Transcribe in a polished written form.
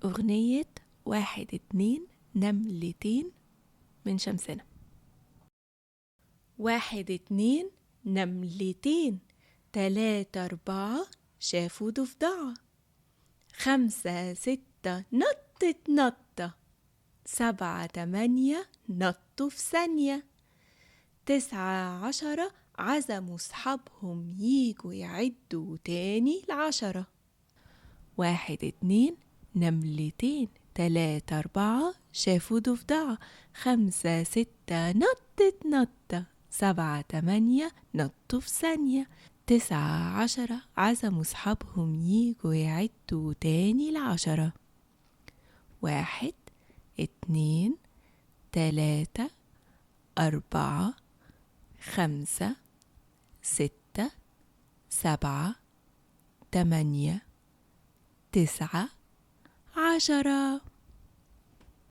أغنية 1 2 نملتين من شمسنا. 1 2 نملتين، 3 4 شافوا ضفدعة، 5 6 نطت نطة، 7 8 نطوا في ثانية، 9 10 عزموا صحابهم ييجوا يعدوا تاني ل10. 1 2 نملتين، 3 4 شافوا ضفدعة، 5 6 نطت نطة، 7 8 نطوا في ثانية، 9 10 عزموا صحابهم ييجوا يعدوا تاني ل10. 1 2 3 4 5 6 7 8 9 10.